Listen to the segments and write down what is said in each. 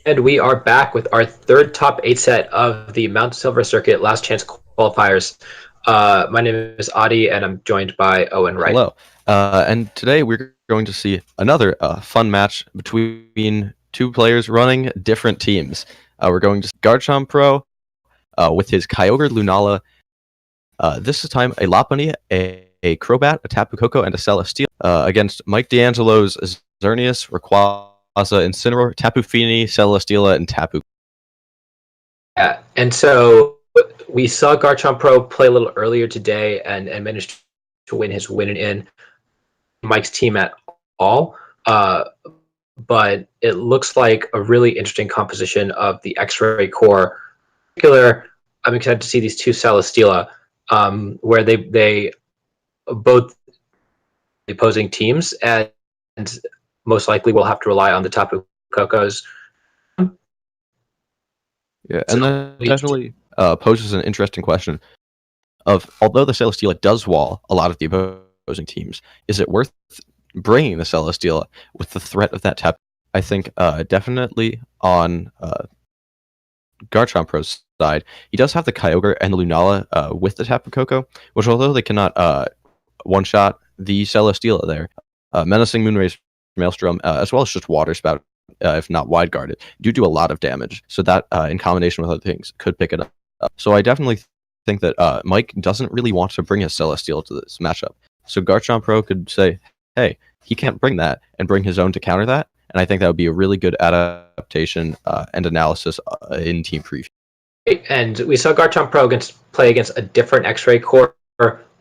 And we are back with our third top 8 set of the Mount Silver Circuit Last Chance qualifiers. My name is Adi, and I'm joined by Owen Wright. Hello. And today we're going to see another fun match between two players running different teams. We're going to see Garchompro with his Kyogre Lunala. This time a Lopunny, a Crobat, a Tapu Koko, and a Celesteela against Mike D'Angelo's Xerneas, Rayquaza, Incineroar, Tapu Fini, Celesteela, and Tapu. Yeah, and so we saw Garchompro play a little earlier today and managed to win his win in Mike's team at all. But it looks like a really interesting composition of the X-Ray core. In particular, I'm excited to see these two Celesteela, where they both the opposing teams, and most likely will have to rely on the Tapu Kokos. Yeah, and that definitely poses an interesting question of, although the Celesteela does wall a lot of the opposing teams, is it worth bringing the Celesteela with the threat of that Tapu? I think definitely on Garchompro's side, he does have the Kyogre and the Lunala with the Tapu Koko, which, although they cannot one-shot the Celesteela there, Menacing Moonraze Maelstrom, as well as just Water Spout, if not wide guarded, do a lot of damage. So that, in combination with other things, could pick it up. So I definitely think that Mike doesn't really want to bring his Celesteela to this matchup. So Garchompro could say, hey, he can't bring that, and bring his own to counter that. And I think that would be a really good adaptation and analysis in Team Preview. And we saw Garchompro play against a different X-Ray core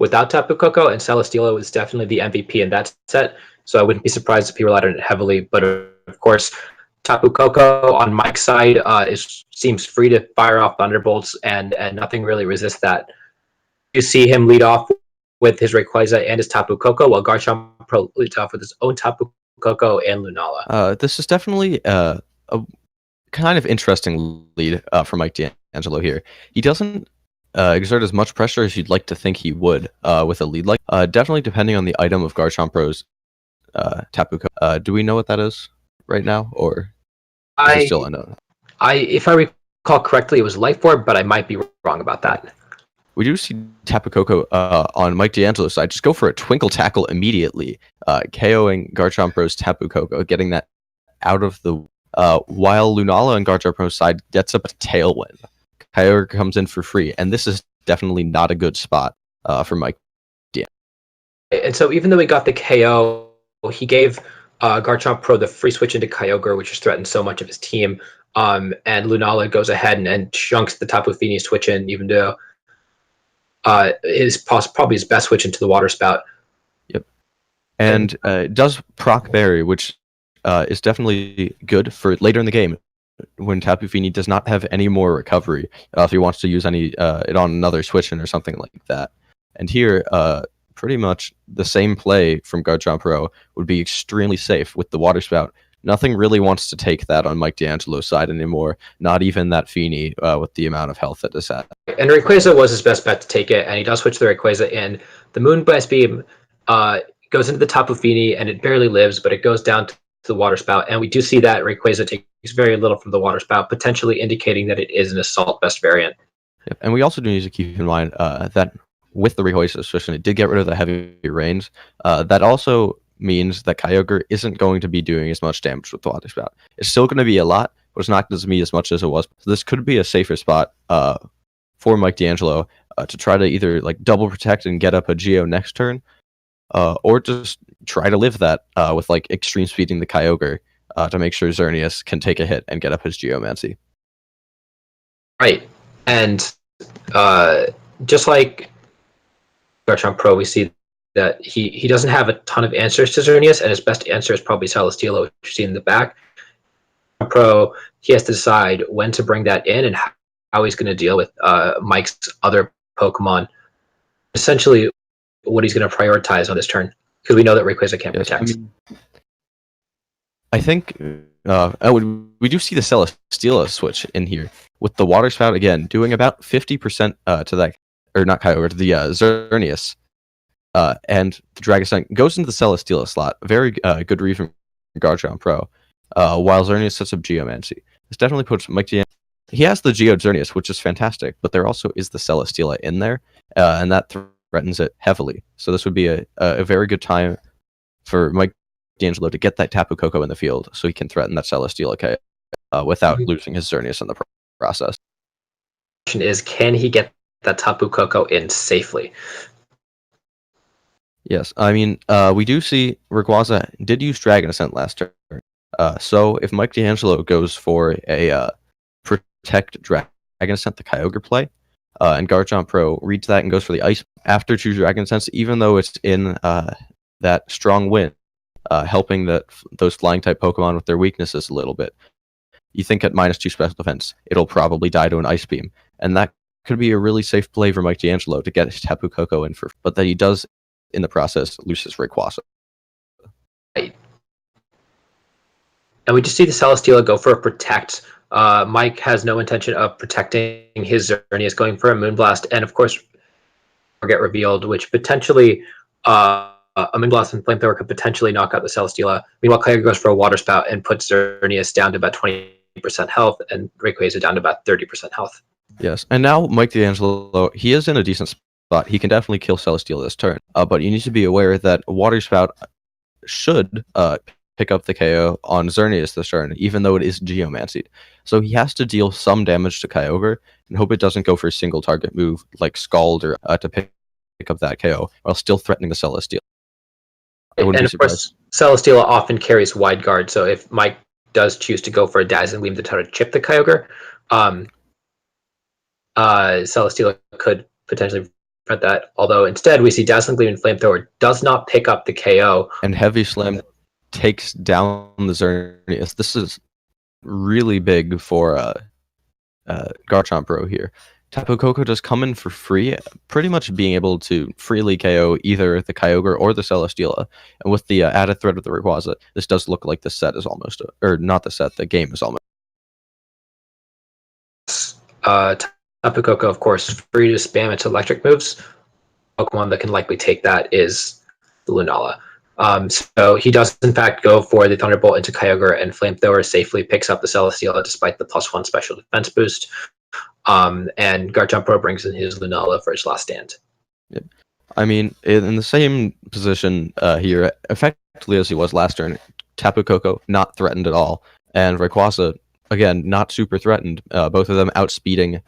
without Tapu Koko, and Celesteela was definitely the MVP in that set. So I wouldn't be surprised if he relied on it heavily. But of course, Tapu Koko on Mike's side seems free to fire off thunderbolts, and nothing really resists that. You see him lead off with his Rayquaza and his Tapu Koko, while Garchompro leads off with his own Tapu Koko and Lunala. This is definitely a kind of interesting lead for Mike D'Angelo here. He doesn't exert as much pressure as you'd like to think he would with a lead like. Definitely depending on the item of Garchompro's Tapu Koko. Do we know what that is right now, or is it still unknown? If I recall correctly, it was Life Orb, but I might be wrong about that. We do see Tapu Koko on Mike D'Angelo's side just go for a Twinkle Tackle immediately, KOing Garchompro's Tapu Koko, getting that out of the... while Lunala on Garchompro's side gets up a Tailwind. Kyogre comes in for free, and this is definitely not a good spot for Mike D'Angelo. And so even though he got the KO, he gave Garchompro the free switch into Kyogre, which has threatened so much of his team, and Lunala goes ahead and chunks the Tapu Fini switch in, even though is probably his best switch into the Water Spout. Yep. And does proc Berry, which is definitely good for later in the game when Tapu Fini does not have any more recovery, if he wants to use it on another switch in or something like that. And here, pretty much the same play from Garchompro would be extremely safe with the Water Spout. Nothing really wants to take that on Mike D'Angelo's side anymore, not even that Fini with the amount of health that is at. And Rayquaza was his best bet to take it, and he does switch the Rayquaza in. The Moon Blast Beam goes into the Tapu Fini, and it barely lives, but it goes down to the Water Spout, and we do see that Rayquaza takes very little from the Water Spout, potentially indicating that it is an Assault Best variant. Yep. And we also do need to keep in mind that with the Rayquaza switch, it did get rid of the heavy rains. That also means that Kyogre isn't going to be doing as much damage with the Water Spout. It's still going to be a lot, but it's not going to be as much as it was. So this could be a safer spot for Mike D'Angelo to try to either like double protect and get up a Geo next turn, or just try to live that with like extreme speeding the Kyogre to make sure Xerneas can take a hit and get up his Geomancy. Right, and just like Garchompro, we see that he doesn't have a ton of answers to Xerneas, and his best answer is probably Celesteela, which you see in the back. Pro, he has to decide when to bring that in and how he's going to deal with Mike's other Pokemon. Essentially, what he's going to prioritize on this turn, because we know that Rayquaza can't protect. I think we do see the Celesteela switch in here with the Water Spout again doing about 50% to that, or not Kyogre, to the Xerneas. And the Dragon Stun goes into the Celesteela slot. Very good read from Garchompro. While Xerneas sets up Geomancy. This definitely puts Mike D'Angelo. He has the Geode Xerneas, which is fantastic, but there also is the Celesteela in there, and that threatens it heavily. So this would be a very good time for Mike D'Angelo to get that Tapu Koko in the field so he can threaten that Celesteela without losing his Xerneas in the process. The question is, can he get that Tapu Koko in safely? Yes, I mean, we do see Rayquaza did use Dragon Ascent last turn. So if Mike D'Angelo goes for a Protect Dragon Ascent, the Kyogre play, and Garchompro reads that and goes for the Ice after Choose Dragon Sense, even though it's in that strong wind, helping those flying type Pokemon with their weaknesses a little bit. You think at -2 special defense, it'll probably die to an Ice Beam, and that could be a really safe play for Mike D'Angelo to get his Tapu Koko in but that he does in the process loses Rayquaza. Right. And we just see the Celesteela go for a Protect. Mike has no intention of protecting his Xerneas, going for a Moonblast, and of course, get revealed, which potentially a Moonblast and Flamethrower could potentially knock out the Celesteela. Meanwhile, Kyogre goes for a Water Spout and puts Xerneas down to about 20% health, and Rayquaza down to about 30% health. Yes, and now Mike D'Angelo, he is in a decent spot. He can definitely kill Celesteela this turn, but you need to be aware that Water Spout should pick up the KO on Xerneas this turn, even though it is Geomancy. So he has to deal some damage to Kyogre and hope it doesn't go for a single target move like Scald or to pick up that KO while still threatening the Celesteela. And of course, Celesteela often carries Wide Guard, so if Mike does choose to go for a Dazzling Gleam to try to chip the Kyogre, Celesteela could potentially prevent that. Although instead we see Dazzling Gleam and Flamethrower does not pick up the KO. And Heavy Slam takes down the Xerneas. This is really big for Garchompro here. Tapu Koko does come in for free, pretty much being able to freely KO either the Kyogre or the Celesteela. And with the added threat of the Rayquaza, this does look like the set is almost, or not the set, the game is almost. Tapu Koko, of course, free to spam its electric moves. Pokemon that can likely take that is the Lunala. So he does, in fact, go for the Thunderbolt into Kyogre, and Flamethrower safely picks up the Celesteela despite the +1 special defense boost. And Garchompro brings in his Lunala for his last stand. Yep. I mean, in the same position here, effectively as he was last turn, Tapu Koko not threatened at all, and Rayquaza, again, not super threatened. Both of them outspeeding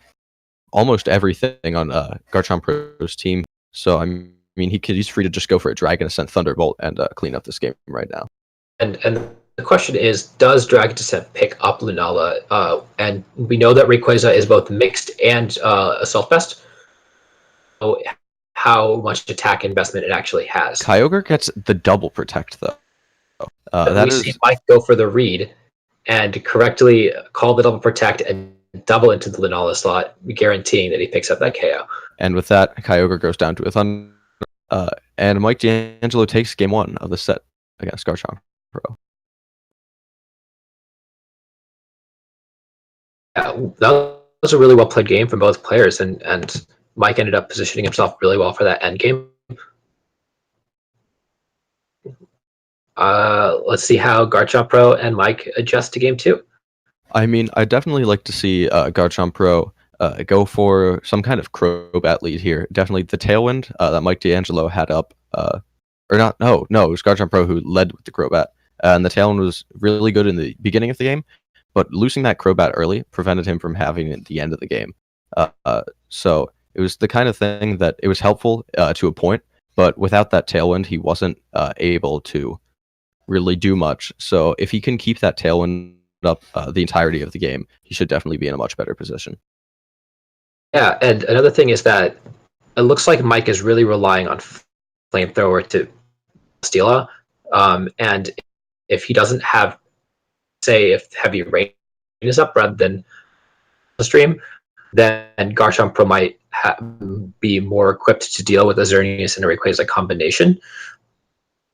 almost everything on Garchompro's team. So, I mean, he's free to just go for a Dragon Ascent Thunderbolt and clean up this game right now. And the question is, does Dragon Ascent pick up Lunala? And we know that Rayquaza is both mixed and Assault Vest. So how much attack investment it actually has. Kyogre gets the double Protect, though. We see Mike go for the read and correctly call the double Protect and double into the Lunala slot, guaranteeing that he picks up that KO. And with that, Kyogre goes down to a Thunder. And Mike D'Angelo takes game 1 of the set against Garchompro. Yeah, that was a really well played game from both players, and Mike ended up positioning himself really well for that end game. Let's see how Garchompro and Mike adjust to game 2. I mean, I definitely like to see Garchompro go for some kind of Crobat lead here. Definitely the Tailwind that Mike D'Angelo had up, or not? No, it was Garchompro who led with the Crobat, and the Tailwind was really good in the beginning of the game, but losing that Crobat early prevented him from having it at the end of the game. So it was the kind of thing that it was helpful to a point, but without that Tailwind, he wasn't able to really do much. So if he can keep that Tailwind up the entirety of the game, he should definitely be in a much better position. Yeah, and another thing is that it looks like Mike is really relying on Flamethrower to Steela, and if he doesn't have, say, if Heavy Rain is up rather than the stream, then Garchompro might be more equipped to deal with a Xerneas and a Rayquaza combination.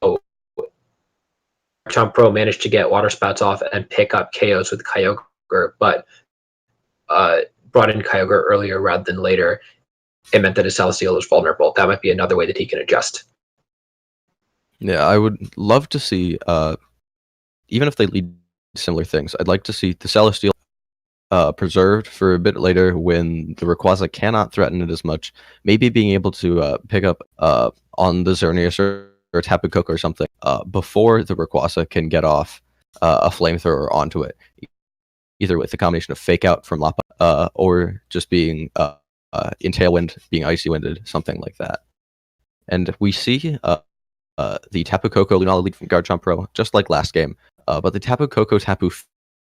So Garchompro managed to get Water Spouts off and pick up KOs with Kyogre, but brought in Kyogre earlier rather than later. It meant that his Celesteela was vulnerable. That might be another way that he can adjust. Yeah, I would love to see, even if they lead similar things, I'd like to see the Celesteela preserved for a bit later when the Rayquaza cannot threaten it as much. Maybe being able to pick up on the Xerneas or Tapu Koko or something before the Rayquaza can get off a flamethrower onto it, either with a combination of fake out from Lapa or just being in Tailwind, being Icy Winded, something like that. And we see the Tapu Koko Lunala lead from Garchompro, just like last game, but the Tapu Koko Tapu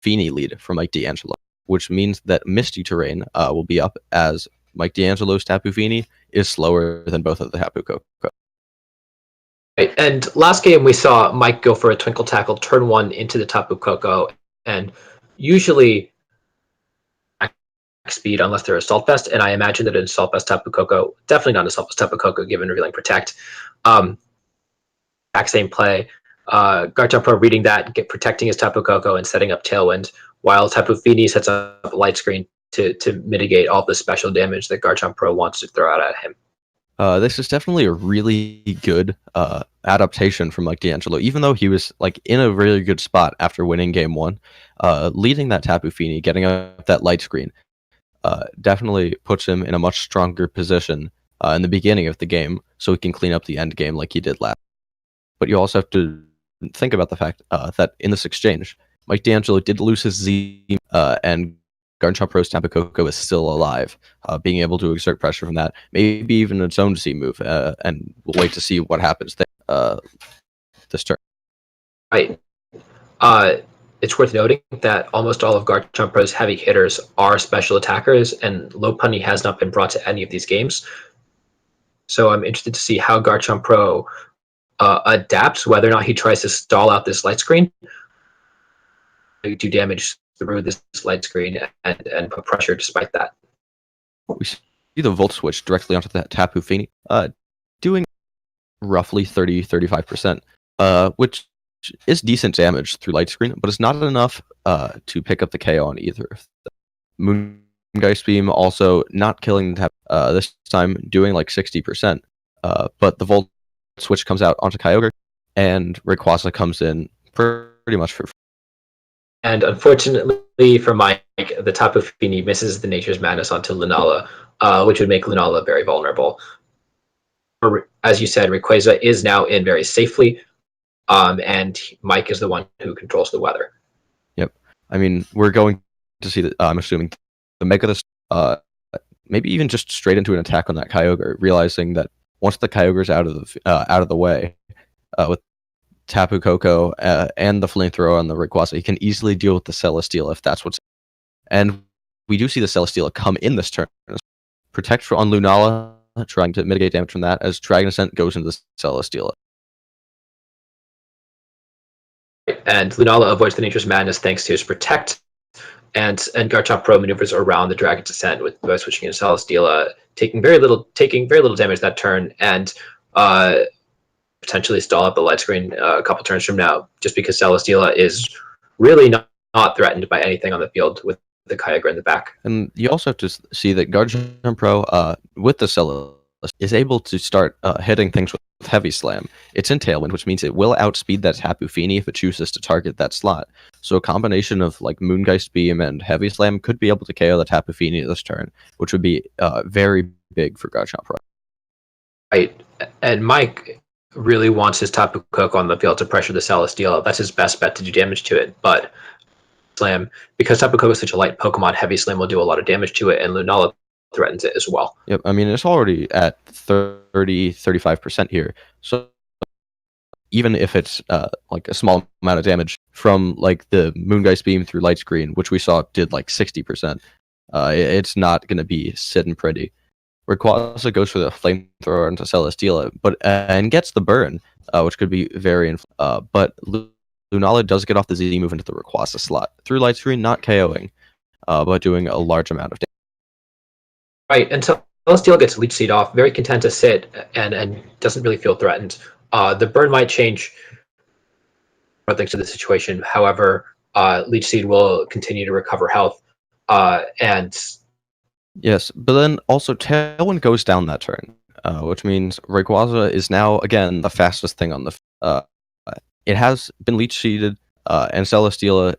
Fini lead from Mike D'Angelo, which means that Misty Terrain will be up as Mike D'Angelo's Tapu Fini is slower than both of the Tapu Koko. Right. And last game we saw Mike go for a Twinkle Tackle turn 1 into the Tapu Koko, and usually speed unless they're Assault Vest, and I imagine that an Assault Vest Tapu Koko, definitely not an Assault Vest Tapu Koko given Revealing Protect. Back same play. Garchompro reading that, protecting his Tapu Koko and setting up Tailwind, while Tapu Fini sets up a Light Screen to mitigate all the special damage that Garchompro wants to throw out at him. This is definitely a really good adaptation from Mike D'Angelo, even though he was like in a really good spot after winning game 1. Leading that Tapu Fini, getting up that Light Screen, definitely puts him in a much stronger position in the beginning of the game, so he can clean up the end game like he did last. But you also have to think about the fact that in this exchange, Mike D'Angelo did lose his Z, and Garchompro's Tapu Koko is still alive, being able to exert pressure from that, maybe even its own Z move, and we'll wait to see what happens there this turn. Right. It's worth noting that almost all of Garchompro's heavy hitters are special attackers, and Lopunny has not been brought to any of these games. So I'm interested to see how Garchompro adapts, whether or not he tries to stall out this Light Screen, do damage through this Light Screen, and put pressure despite that. We see the Volt Switch directly onto that Tapu Fini, doing roughly 30-35%, which is decent damage through Light Screen, but it's not enough to pick up the KO on either. Moongeist Beam also not killing the Tapu, this time doing like 60%, but the Volt Switch comes out onto Kyogre, and Rayquaza comes in pretty much for. And unfortunately for Mike, the Tapu Fini misses the Nature's Madness onto Lunala, which would make Lunala very vulnerable. As you said, Rayquaza is now in very safely, and Mike is the one who controls the weather. Yep. I mean, we're going to see that, I'm assuming, the Megadus, maybe even just straight into an attack on that Kyogre, realizing that once the Kyogre's out of the way, with Tapu Koko and the Flamethrower on the Rayquaza, he can easily deal with the Celesteela if that's what's. And we do see the Celesteela come in this turn. Protect on Lunala, trying to mitigate damage from that, as Dragon Ascent goes into the Celesteela. And Lunala avoids the Nature's Madness thanks to his Protect, and Garchompro maneuvers around the Dragon's Ascent by switching into Celesteela, taking very little damage that turn, and potentially stall up the Light Screen a couple turns from now, just because Celesteela is really not threatened by anything on the field with the Kyogre in the back. And you also have to see that Garchompro, with the Celesteela, is able to start hitting things with Heavy Slam. It's in Tailwind, which means it will outspeed that Tapu Fini if it chooses to target that slot. So a combination of like Moongeist Beam and Heavy Slam could be able to KO the Tapu Fini this turn, which would be very big for Garchompro. Right, and Mike really wants his Tapu Koko on the field to pressure the Celesteela. That's his best bet to do damage to it, but Slam, because Tapu Koko is such a light Pokemon, Heavy Slam will do a lot of damage to it, and Lunala threatens it as well. Yep, I mean, it's already at 30-35% here, so even if it's like a small amount of damage from like the Moongeist Beam through Light Screen, which we saw did like 60%, it's not going to be sitting pretty. Rayquaza goes for the Flamethrower into Celesteela, but and gets the burn, which could be very but Lunala does get off the Z move into the Rayquaza slot through Light Screen, not KOing, but doing a large amount of damage. Right, and Celesteela gets Leech Seed off, very content to sit, and doesn't really feel threatened. The burn might change thanks to the situation. However, Leech Seed will continue to recover health, and yes, but then also Tailwind goes down that turn, which means Rayquaza is now again the fastest thing on the. It has been Leech Seeded, and Celesteela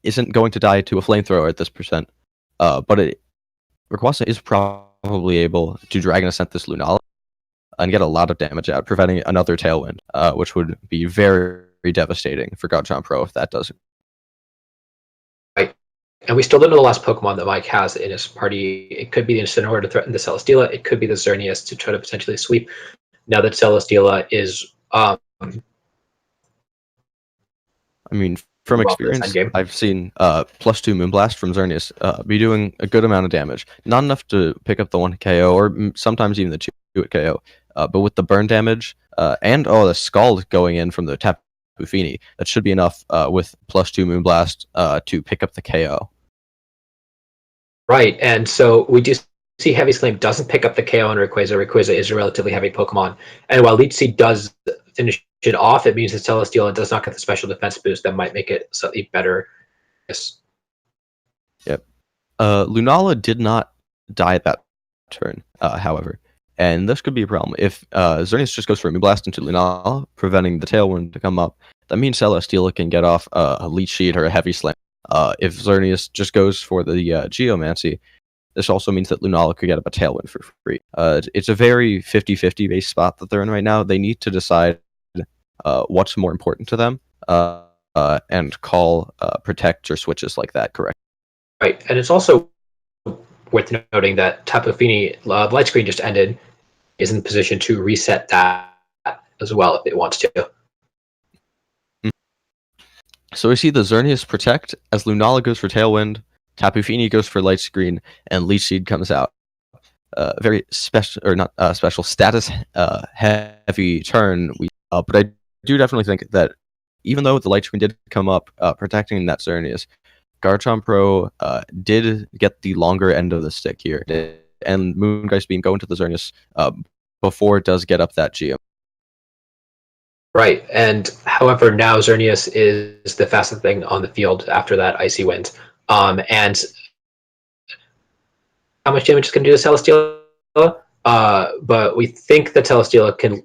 isn't going to die to a flamethrower at this percent, but Rayquaza is probably able to Dragon Ascent this Lunala and get a lot of damage out, preventing another Tailwind, which would be very, very devastating for Garchompro if that does. Right. And we still don't know the last Pokemon that Mike has in his party. It could be the Incineroar to threaten the Celesteela. It could be the Xerneas to try to potentially sweep. Now that Celesteela is I mean, from experience, I've seen +2 Moonblast from Xerneas be doing a good amount of damage. Not enough to pick up the 1 KO, or sometimes even the 2 KO. But with the burn damage, and the Scald going in from the Tapu Fini, that should be enough with +2 Moonblast to pick up the KO. Right, and so we do see Heavy Slam doesn't pick up the KO on Rayquaza. Rayquaza is a relatively heavy Pokemon. And while Leech Seed does finish it off, it means that Celesteela does not get the special defense boost that might make it slightly better. Yes. Yep. Lunala did not die at that turn, however. And this could be a problem. If Xerneas just goes for a Moonblast into Lunala, preventing the Tailwind to come up, that means Celesteela can get off a Leech Seed or a Heavy Slam. If Xerneas just goes for the Geomancy, this also means that Lunala could get up a Tailwind for free. It's a very 50-50 base spot that they're in right now. They need to decide what's more important to them and call protect or switches like that correct. Right, and it's also worth noting that Tapu Fini Light Screen just ended, is in position to reset that as well if it wants to. So we see the Xerneas protect as Lunala goes for Tailwind, Tapu Fini goes for Light Screen, and Leech Seed comes out. Very special, or not special, status heavy turn. But I do definitely think that even though the Light Screen did come up protecting that Xerneas, Garchompro did get the longer end of the stick here, and Moongeist Beam go into the Xerneas before it does get up that Geo. Right, and however, now Xerneas is the fastest thing on the field after that Icy Wind. And how much damage is going to do to Celesteela? But we think that Celesteela can.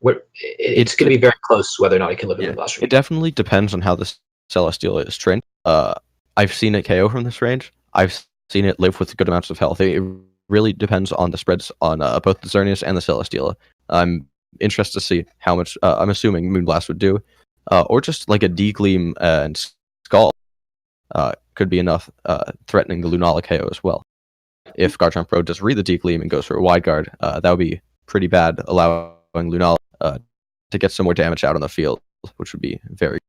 It's going to be very close whether or not it can live in the last range. It definitely depends on how the Celesteela is trained. I've seen it KO from this range. I've seen it live with good amounts of health. It really depends on the spreads on both the Xerneas and the Celesteela. I'm interested to see how much, I'm assuming Moonblast would do. Or just like a D-Gleam and Scald could be enough, threatening the Lunala KO as well. If Garchompro does read the D-Gleam and goes for a Wide Guard, that would be pretty bad, allowing Lunala to get some more damage out on the field, which would be very.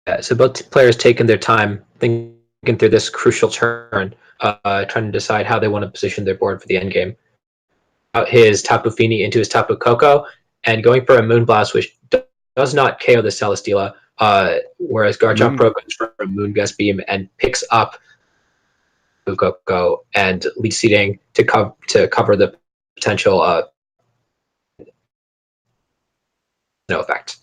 Yeah, so both players taking their time thinking through this crucial turn, trying to decide how they want to position their board for the end game. Out his Tapu Fini into his Tapu Koko, and going for a Moonblast, which does not KO the Celesteela, whereas Garchompro goes for a Moongeist Beam and picks up Koko and Leech Seeding to cover the potential no effect.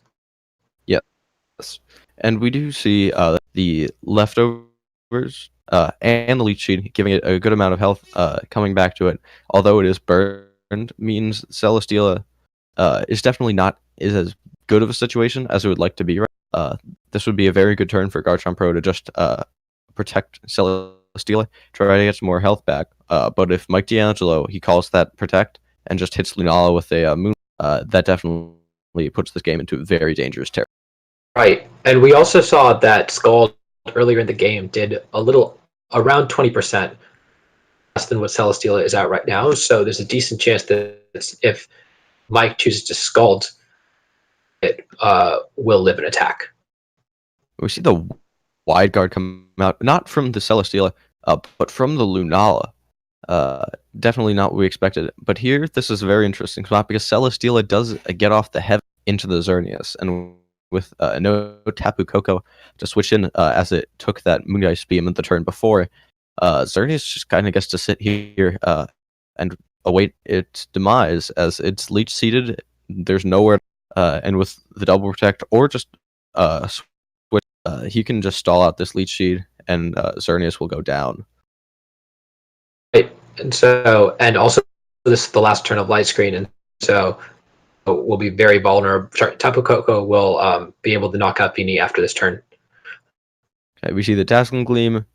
Yes. And we do see the leftovers and the Leech Seed giving it a good amount of health coming back to it. Although it is burned, means Celesteela is definitely not as good of a situation as it would like to be. This would be a very good turn for Garchompro to just protect Celesteela, try to get some more health back. But if Mike D'Angelo, he calls that protect and just hits Lunala with a moon, that definitely puts this game into very dangerous territory. Right, and we also saw that Scald earlier in the game did a little around 20% less than what Celesteela is at right now. So there's a decent chance that if Mike chooses to Scald, it will live an attack. We see the Wide Guard come out, not from the Celesteela, but from the Lunala. Definitely not what we expected. But here, this is a very interesting spot because Celesteela does get off the heavy into the Xerneas, and with no Tapu Koko to switch in as it took that Moongeist Beam in the turn before, Xerneas just kind of gets to sit here and await its demise as it's Leech Seeded. There's nowhere, and with the double protect or just switch, he can just stall out this Leech Seed and Xerneas will go down. Right, and also this is the last turn of Light Screen, and so will be very vulnerable. Tapu Koko will be able to knock out Fini after this turn. Okay, we see the Dazzling Gleam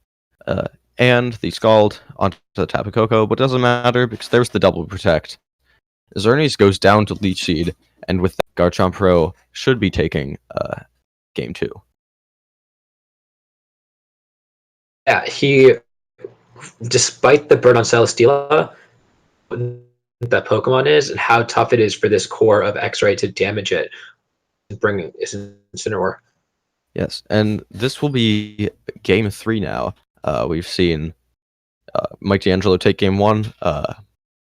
and the Scald onto the Tapu Koko, but it doesn't matter because there's the double protect. Xerneas goes down to Leech Seed, and with that, Garchompro should be taking game 2. Yeah, he, despite the burn on Celesteela, that Pokemon is and how tough it is for this core of X-Ray to damage it, bring Incineroar. Yes, and this will be game 3 now. We've seen Mike D'Angelo take game 1,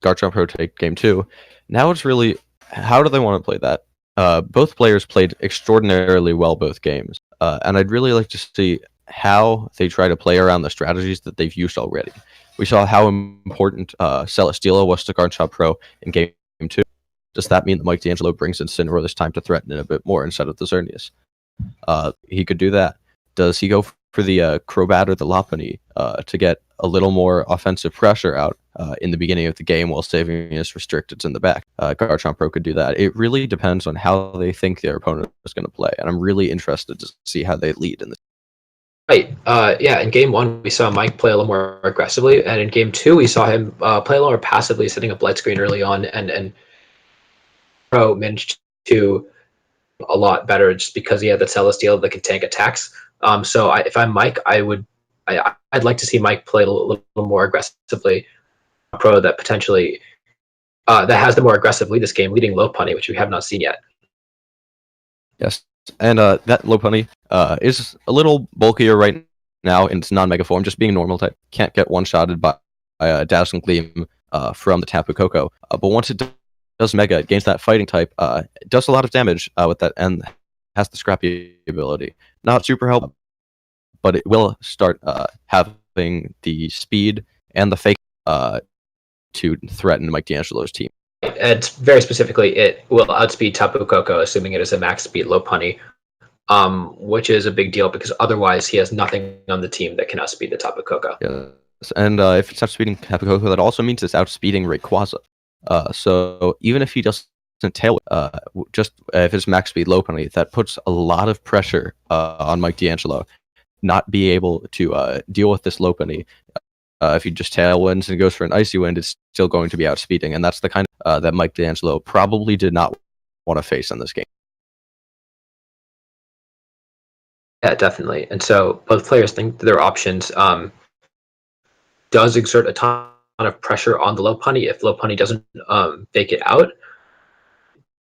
Garchompro take game 2. Now it's really, how do they want to play that? Both players played extraordinarily well both games, and I'd really like to see how they try to play around the strategies that they've used already. We saw how important Celesteela was to Garchompro in game 2. Does that mean that Mike D'Angelo brings in Incineroar this time to threaten it a bit more instead of the Xerneas? He could do that. Does he go for the Crobat or the Lopunny to get a little more offensive pressure out in the beginning of the game while saving his restricteds in the back? Garchompro could do that. It really depends on how they think their opponent is going to play, and I'm really interested to see how they lead in this. Right. Yeah, in game 1, we saw Mike play a little more aggressively, and in game 2, we saw him play a little more passively, setting up light screen early on, and Pro managed to a lot better just because he had the Celesteela that can tank attacks. So if I'm Mike, I'd like to see Mike play a little more aggressively. A Pro that potentially that has the more aggressive lead this game, leading Lopunny, which we have not seen yet. Yes, and that Lopunny is a little bulkier right now in its non-mega form, just being a normal type. Can't get one-shotted by Dazzling Gleam from the Tapu Koko. But once it does mega, it gains that fighting type. It does a lot of damage with that, and has the scrappy ability. Not super helpful, but it will start having the speed and the fake to threaten Mike D'Angelo's team. And very specifically, it will outspeed Tapu Koko, assuming it is a max speed Lopunny, which is a big deal because otherwise he has nothing on the team that can outspeed the Tapu Koko. Yes, and if it's outspeeding Tapu Koko, that also means it's outspeeding Rayquaza. So even if he doesn't tail, just if it's max speed Lopunny, that puts a lot of pressure on Mike D'Angelo. Not be able to deal with this Lopunny. If he just tailwinds and goes for an Icy Wind, it's still going to be outspeeding, and that's the kind of that Mike D'Angelo probably did not want to face in this game. Yeah, definitely. And so both players think their options does exert a ton of pressure on the Lopunny. If Lopunny doesn't fake it out,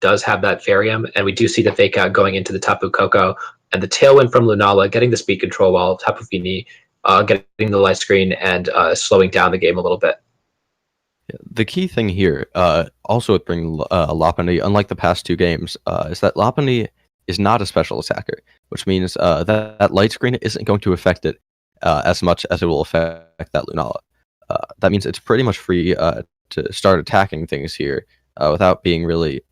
does have that Varium, and we do see the fake out going into the Tapu Koko, and the tailwind from Lunala getting the speed control while Tapu Fini getting the light screen and slowing down the game a little bit. The key thing here, also with bringing Lopunny, unlike the past 2 games, is that Lopunny is not a special attacker, which means that light screen isn't going to affect it as much as it will affect that Lunala. That means it's pretty much free to start attacking things here without being really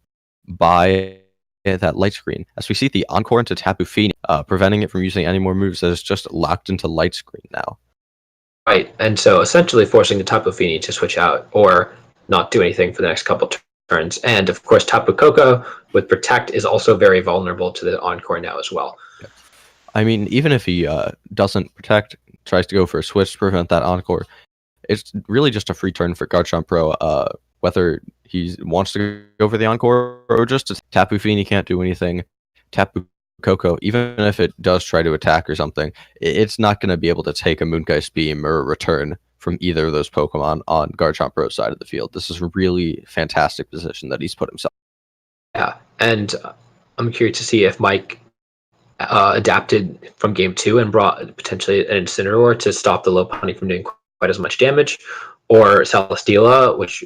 by that light screen. As we see the Encore into Tapu Fini, preventing it from using any more moves, that is just locked into light screen now. Right, and so essentially forcing the Tapu Fini to switch out or not do anything for the next couple turns. And of course, Tapu Koko with Protect is also very vulnerable to the Encore now as well. I mean, even if he doesn't Protect, tries to go for a switch to prevent that Encore, it's really just a free turn for Garchompro, whether he wants to go for the Encore or just Tapu Fini can't do anything. Tapu Koko, even if it does try to attack or something, it's not going to be able to take a Moongeist Beam or a Return from either of those Pokemon on Garchompro's side of the field. This is a really fantastic position that he's put himself. Yeah, and I'm curious to see if Mike adapted from game 2 and brought potentially an Incineroar to stop the Lopunny from doing quite as much damage, or Celesteela, which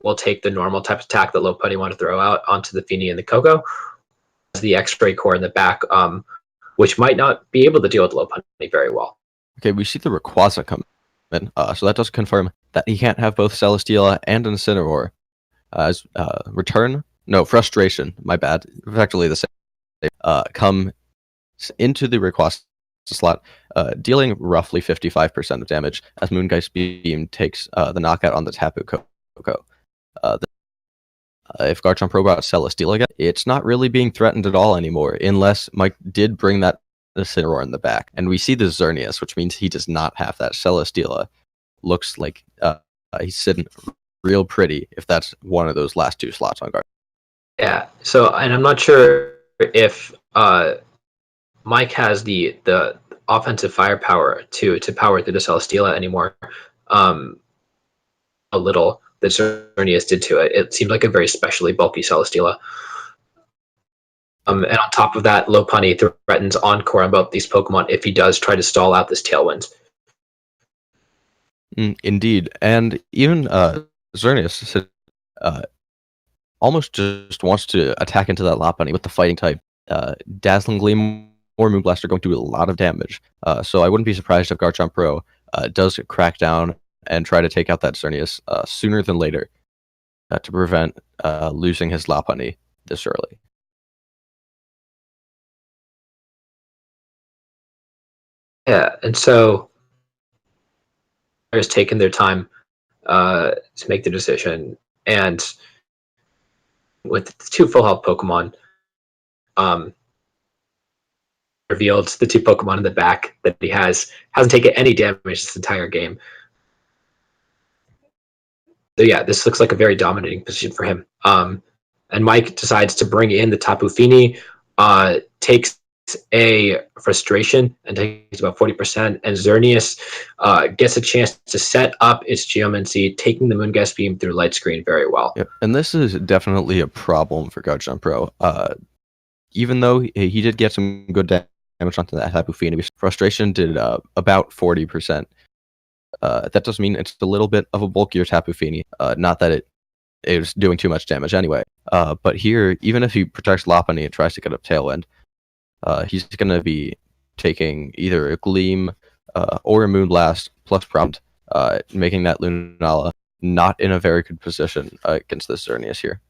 will take the normal type of attack that Lopunny want to throw out onto the Fini and the Koko, as the X-Ray core in the back, which might not be able to deal with Lopunny very well. Okay, we see the Rayquaza come in, so that does confirm that he can't have both Celesteela and Incineroar as Frustration, my bad, effectively the same, come into the Rayquaza slot, dealing roughly 55% of damage as Moongeist Beam takes the knockout on the Tapu Koko. if Garchompro brought Celesteela again, it's not really being threatened at all anymore, unless Mike did bring that Incineroar in the back. And we see the Xerneas, which means he does not have that. Celesteela looks like he's sitting real pretty if that's one of those last 2 slots on guard. Yeah. So, and I'm not sure if Mike has the offensive firepower to power through the Celesteela anymore. A little that Xerneas did to it. It seemed like a very specially bulky Celesteela. And on top of that, Lopunny threatens Encore on both these Pokemon if he does try to stall out this Tailwind. Indeed. And even Xerneas almost just wants to attack into that Lopunny with the Fighting type. Dazzling Gleam or Moonblast are going to do a lot of damage. So I wouldn't be surprised if Garchompro does crack down and try to take out that Xerneas sooner than later to prevent losing his Lopunny this early. Yeah, and so players taken their time to make the decision, and with the 2 full health Pokemon, revealed the 2 Pokemon in the back that he hasn't taken any damage this entire game. So yeah, this looks like a very dominating position for him. And Mike decides to bring in the Tapu Fini, takes a frustration and takes about 40%, and Xerneas gets a chance to set up its Geomancy, taking the Moongas Beam through Light Screen very well. Yep. And this is definitely a problem for Garchompro. Even though he did get some good damage onto that Tapu Fini, frustration did about 40%. That does mean it's a little bit of a bulkier Tapu Fini. Not that it was doing too much damage anyway. But here, even if he protects Lopunny and tries to get up Tailwind, he's going to be taking either a Gleam or a Moonblast plus Prompt, making that Lunala not in a very good position against this Xerneas here.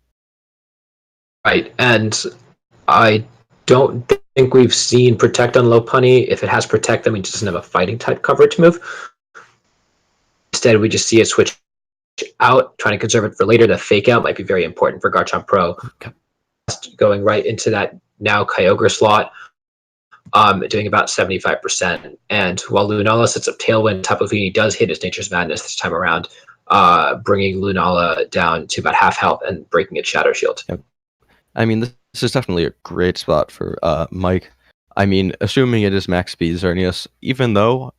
Right, and I don't think we've seen Protect on Lopunny. If it has Protect, that means it doesn't have a Fighting type coverage move. Instead, we just see it switch out, trying to conserve it for later. The Fake Out might be very important for Garchompro. Going right into that now Kyogre slot, doing about 75%. And while Lunala sets up Tailwind, Tapu Fini does hit his Nature's Madness this time around, bringing Lunala down to about half health and breaking its Shadow Shield. Yep. I mean, this is definitely a great spot for Mike. I mean, assuming it is max speed Xerneas, even though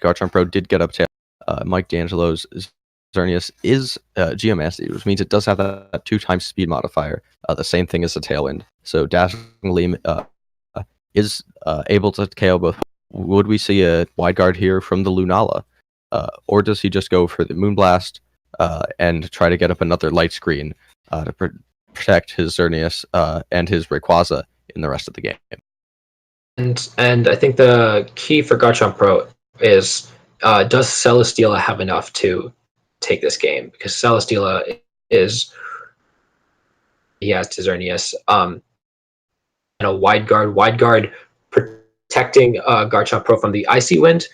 Garchompro did get up to Mike D'Angelo's Xerneas is Geomancy, which means it does have that 2x speed modifier, the same thing as the Tailwind. So Dazzling Gleam is able to KO both. Would we see a wide guard here from the Lunala? Or does he just go for the Moonblast and try to get up another Light Screen to protect his Xerneas and his Rayquaza in the rest of the game? And I think the key for Garchompro is, does Celesteela have enough to take this game? Because Celesteela he has to Xerneas. And a wide guard protecting Garchompro from the Icy Wind.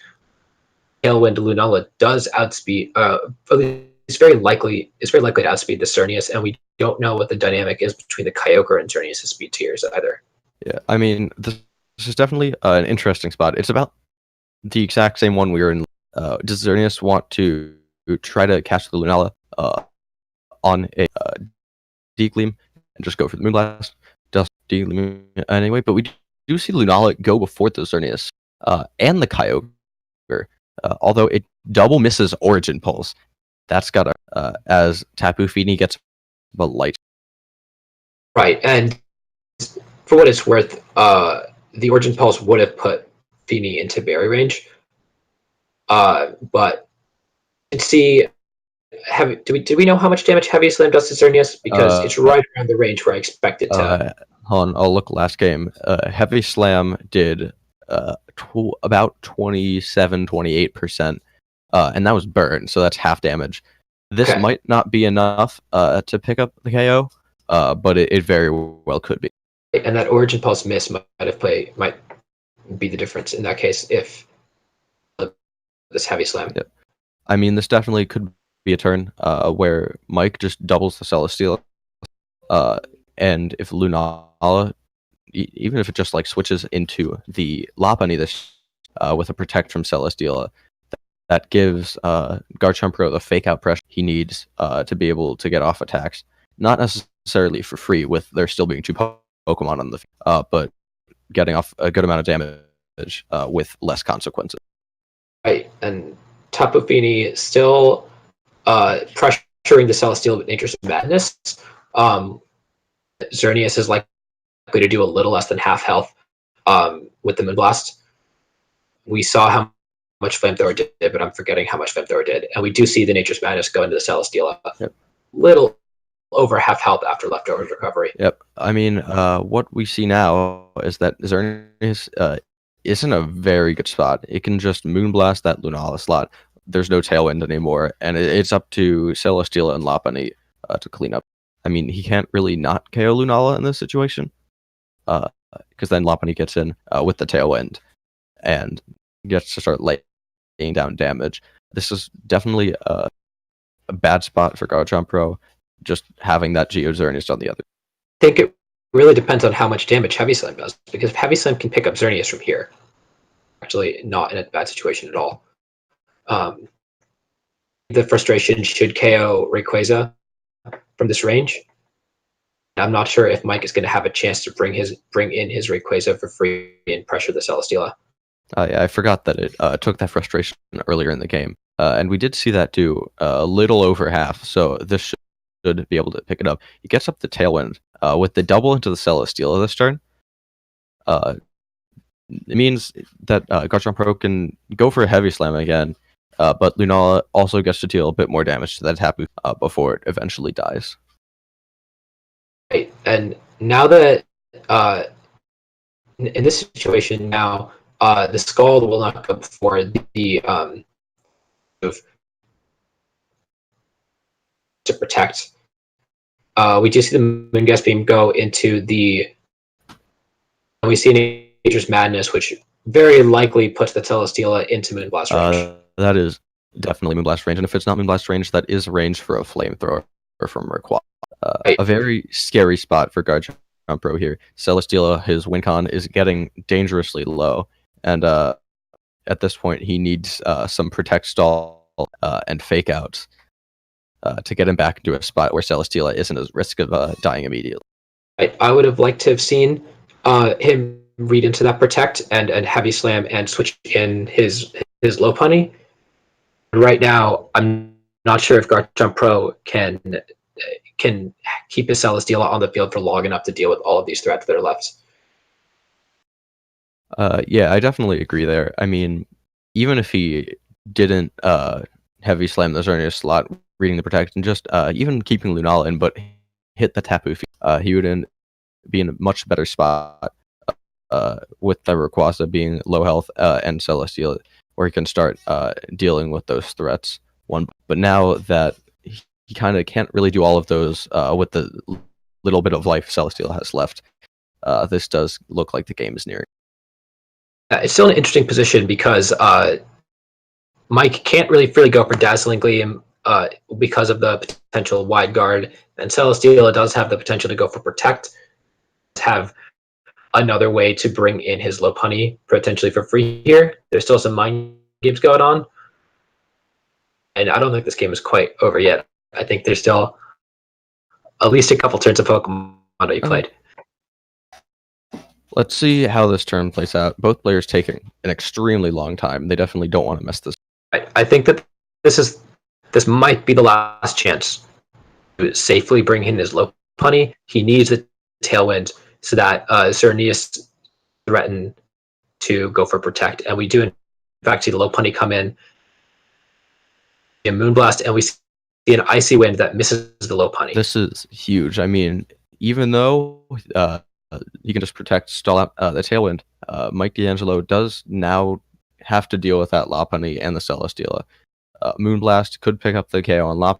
Tailwind Lunala does outspeed, it's very likely to outspeed the Xerneas, and we don't know what the dynamic is between the Kyogre and Xerneas' speed tiers either. Yeah, I mean, this is definitely an interesting spot. It's about the exact same one we were in. Does Xerneas want to try to catch the Lunala on a D-Gleam and just go for the Moonblast? Does D-Gleam anyway, but we do see Lunala go before the Xerneas and the Kyogre, although it double misses Origin Pulse. That's got to, as Tapu Fini gets the light. Right, and for what it's worth, the Origin Pulse would have put Fini into berry range. But see, do we know how much damage Heavy Slam does to Xerneas? Because it's right around the range where I expect it to. Hold on, I'll look last game. Heavy Slam did about 27-28%, and that was burn, so that's half damage. This might not be enough to pick up the KO, but it very well could be. And that Origin Pulse miss might be the difference in that case if this Heavy Slam. Yep. I mean, this definitely could be a turn where Mike just doubles the Celesteela And if Lunala, even if it just like switches into the Lopunny this with a protect from Celesteela, that gives Garchompro the fake out pressure he needs to be able to get off attacks. Not necessarily for free, with there still being two Pokemon on the field, but getting off a good amount of damage with less consequences. Right, and Tapu Fini still pressuring the Celesteela with Nature's Madness. Xerneas is likely to do a little less than half health with the Moonblast. We saw how much Flamethrower did, but I'm forgetting how much Flamethrower did. And we do see the Nature's Madness go into the Celesteela. Yep. Little over half health after Leftovers recovery. Yep. I mean, what we see now is that Xerneas is in a very good spot. It can just Moonblast that Lunala slot. There's no Tailwind anymore, and it's up to Celesteela and Lopunny to clean up. I mean, he can't really not KO Lunala in this situation, because then Lopunny gets in with the Tailwind and gets to start laying down damage. This is definitely a bad spot for Garchompro, just having that Xerneas on the other. I think it really depends on how much damage Heavy Slam does, because if Heavy Slam can pick up Xerneas from here, actually not in a bad situation at all. The frustration should KO Rayquaza from this range. I'm not sure if Mike is going to have a chance to bring in his Rayquaza for free and pressure the Celesteela. Yeah, I forgot that it took that frustration earlier in the game, and we did see that do a little over half. So this should be able to pick it up. He gets up the Tailwind with the double into the Celesteela this turn. It means that Garchompro can go for a Heavy Slam again, but Lunala also gets to deal a bit more damage to that Tapu before it eventually dies. Right, and now that in this situation now, the Scald will not go before the to protect. We do see the Moongas Beam go into the. And we see Nature's Madness, which very likely puts the Celesteela into Moonblast range. That is definitely Moonblast range, and if it's not Moonblast range, that is range for a Flamethrower from Rayquaza. Right. A very scary spot for Garchompro here. Celesteela, his win con is getting dangerously low, and at this point he needs some Protect Stall and Fake Outs to get him back into a spot where Celesteela isn't at risk of dying immediately. I would have liked to have seen him read into that Protect and Heavy Slam and switch in his Lopunny. Right now, I'm not sure if Garchompro can keep his Celesteela on the field for long enough to deal with all of these threats that are left. Yeah, I definitely agree there. I mean, even if he didn't Heavy Slam the Xerneas slot, reading the Protect, and just even keeping Lunala in, but hit the Tapu, he would be in a much better spot with the Rayquaza being low health and Celesteela, where he can start dealing with those threats. But now that he kind of can't really do all of those with the little bit of life Celesteela has left, this does look like the game is nearing. It's still an interesting position because Mike can't really freely go for Dazzling Gleam because of the potential wide guard, and Celesteela does have the potential to go for Protect, have another way to bring in his Lopunny potentially for free here. There's still some mind games going on, and I don't think this game is quite over yet. I think there's still at least a couple turns of Pokemon to be played. Let's see how this turn plays out. Both players taking an extremely long time. They definitely don't want to mess this. I think that this might be the last chance to safely bring in his Lopunny. He needs a Tailwind so that Xerneas threaten to go for Protect, and we do in fact see the Lopunny come in Moonblast, and we see an Icy Wind that misses the Lopunny. This is huge. I mean, even though you can just Protect, stall out the Tailwind, Mike D'Angelo does now have to deal with that Lopunny and the Celesteela. Moonblast could pick up the KO on Lopunny,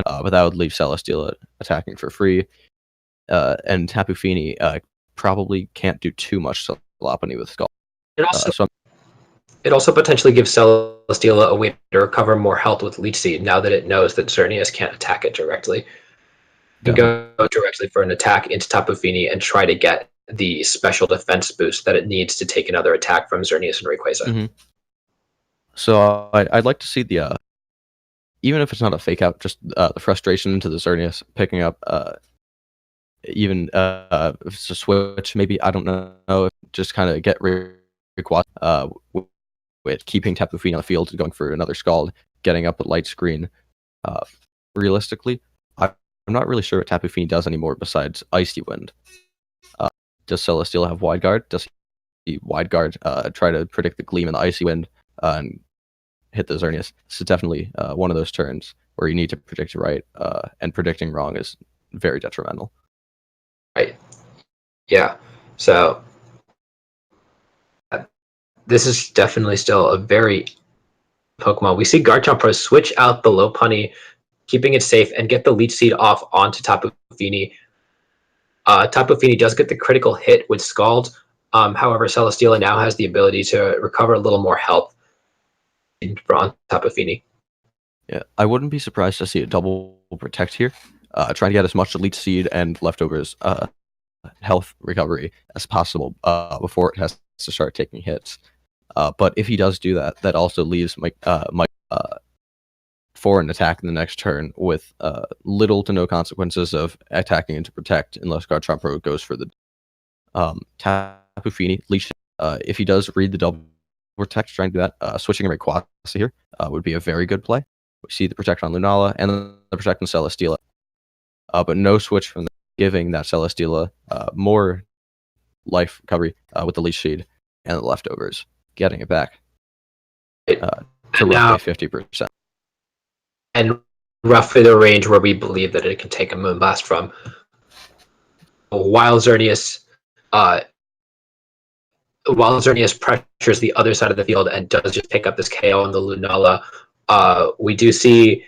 but that would leave Celesteela attacking for free. And Tapu Fini probably can't do too much to Lopunny with Skull. It also potentially gives Celesteela a way to recover more health with Leech Seed now that it knows that Xerneas can't attack it directly. can Definitely. go directly for an attack into Tapu Fini and try to get the special defense boost that it needs to take another attack from Xerneas and Rayquaza. Mm-hmm. So I'd like to see the even if it's not a fake out, just the frustration into the Xerneas picking up even if it's a switch, maybe, I don't know, just kind of get Rayquaza with keeping Tapu Fini on the field and going for another Scald, getting up with Light Screen. Realistically, I'm not really sure what Tapu Fini does anymore besides Icy Wind. Does Celesteela have Wide Guard? Does he Wide Guard try to predict the Gleam and the Icy Wind and hit the Xerneas? This is definitely one of those turns where you need to predict right, and predicting wrong is very detrimental. Right. Yeah. So this is definitely still a very Pokemon. We see Garchompro switch out the Lopunny, keeping it safe, and get the Leech Seed off onto Tapu Fini. Tapu Fini does get the critical hit with Scald. However, Celesteela now has the ability to recover a little more health on Tapu Fini. Yeah, I wouldn't be surprised to see a double protect here, trying to get as much Leech Seed and leftovers health recovery as possible before it has to start taking hits. But if he does do that, that also leaves Mike for an attack in the next turn with little to no consequences of attacking into protect unless Garchompro goes for the Tapu Fini leash. If he does read the double protect, trying to do that, switching Rayquaza here would be a very good play. We see the protect on Lunala and the protect on Celesteela, but no switch from giving that Celesteela more life recovery with the leash seed and the leftovers, getting it back to roughly 50%. And roughly the range where we believe that it can take a Moonblast from. While Xerneas pressures the other side of the field and does just pick up this KO on the Lunala, we do see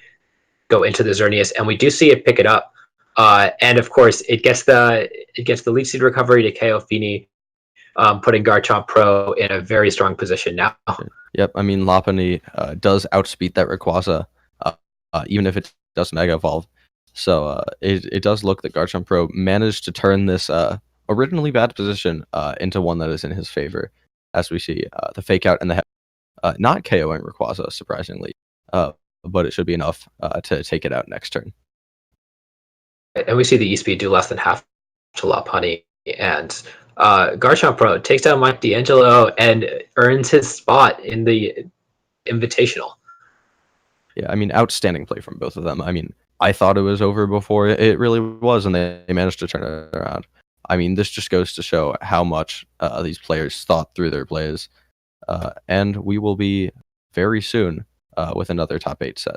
go into the Xerneas, and we do see it pick it up. And of course, it gets the Leech Seed recovery to KO Fini, putting Garchompro in a very strong position now. Yep, I mean, Lopunny does outspeed that Rayquaza, even if it does Mega Evolve. So it does look that Garchompro managed to turn this originally bad position into one that is in his favor, as we see the fake out and the not KOing Rayquaza, surprisingly, but it should be enough to take it out next turn. And we see the E-Speed do less than half to Lopunny, and Garchompro takes down Mike D'Angelo and earns his spot in the Invitational. Yeah, I mean, outstanding play from both of them. I mean, I thought it was over before it really was, and they managed to turn it around. I mean, this just goes to show how much these players thought through their plays. And we will be very soon with another top 8 set.